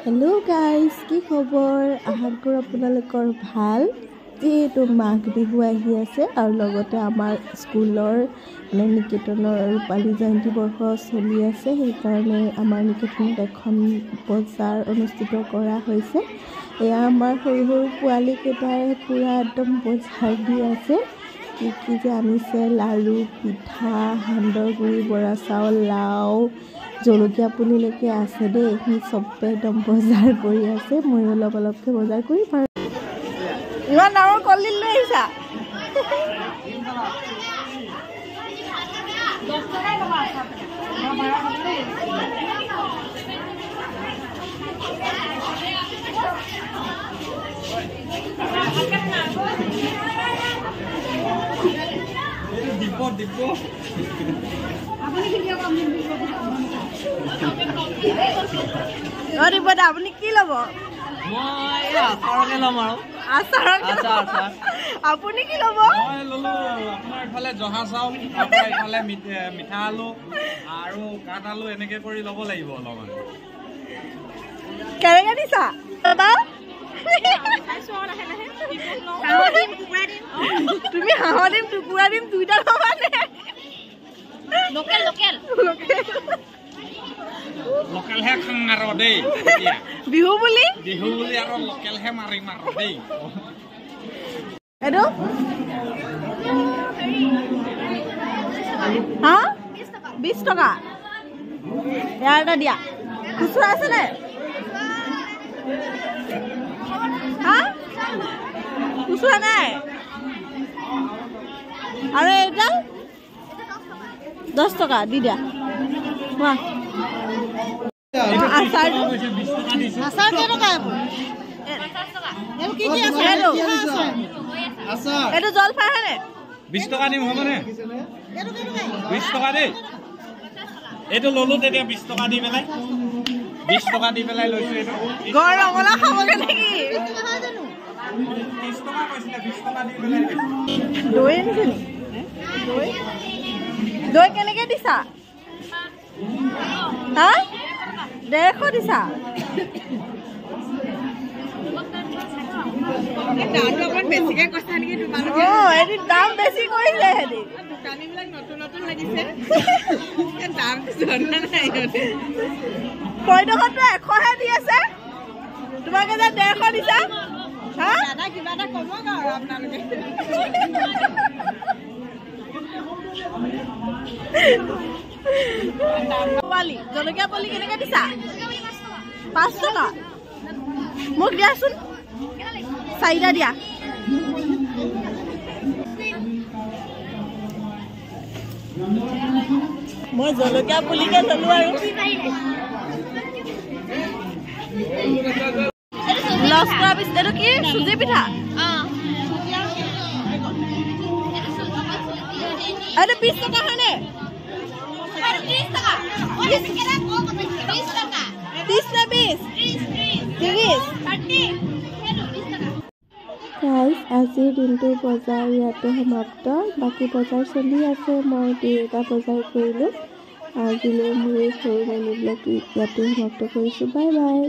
Hello guys की खबर आशा करो आपनालोकर ভাল जेहेतु माघ बिहु आहि आछे आरु लगते आमार स्कुलर माने निकेतনৰ रूपाली जयंती बर्ष चलि आछे हेकारणे आमार निकेतনত এখন বজাৰ অনুষ্ঠিত কৰা হৈছে। এয়া আমাৰ সৰু সৰু পোৱালি কেইটাই পুৰা একদম বজাৰ দি আছে। কি যে আনিছে লাৰু পিঠা সান্দহ গুড়ি বৰা চাউল লাও জলকীয়া পুলিলৈকে আছে দেই সি চবে একদম বজাৰ কৰি আছে। মই অলপ অলপকৈ বজাৰ কৰি ইমান ডাঙৰ কলডিল লৈ আহিছা আপুনি কি ল'ব? আপুনি কি ল'ব? ইফালে জহা চাউল ইফালে মিঠা আলু আৰু কাঠ আলু এনেকে কৰি ল'ব লাগিব অলপমান। কেনেকে দিছা তুমি হাঁহৰ ডিম টুকুৰা ডিম দুইটা ল'বা নে? লোকেল লোকেল লোকেলহে খাং আৰু দেই বিহু বুলি আৰু লোকেলহে মাৰিম আৰু দেই। এইটো হা 20 টকা ইয়াৰ এটা দিয়া খুচুৰা আছে নে? হা খুচুৰা নাই আৰু এইডাল 10 টকা দি দিয়া। আচাৰ কেইটকা এইটো জলফাই হয়নে? 20 টকা দিম হ'বনে? 20 টকা দেই এইটো ল'লো তেতিয়া 20 টকা দি পেলাই 20 টকা দি পেলাই লৈছো। এইটো ঘৰ ৰঙালাও খাবগে নেকি? 30 টকা কৈছিলে 20 টকা দি পেলাই দৈ আনিছে নি? দৈ কেনেকে দিছা? হা 150 দিছা? এদিন দাম বেছি কৰিছে হেৰি দোকানীবিলাক নতুন নতুন লাগিছে দাম জনা নাই কয়ডোখৰটো 100হে দি আছে তোমাকে যে 150 দিছা। হা দাদা কিবা এটা কম আৰু আপোনালোকে পালি জলকীয়া পলি কেনেকে দিছা? 5 টকা মোক দিয়াচোন 4টা দিয়া। মই জলকীয়া পুলিকে ললো আৰু লছ কৰা পিছত এইটো কি চুজি পিঠা? এইটো 20 টকা হয়নে? 30 টকা 30 নে 20? 30 গাইজ আজিৰ দিনটোৰ বজাৰ ইয়াতে সমাপ্ত। বাকী বজাৰ চলি আছে। মই 2টা বজাৰ কৰিলোঁ। আজিলৈ মোৰ এই সৰু মিনি ব্লগ ইয়াতে সমাপ্ত কৰিছোঁ। Bye bye.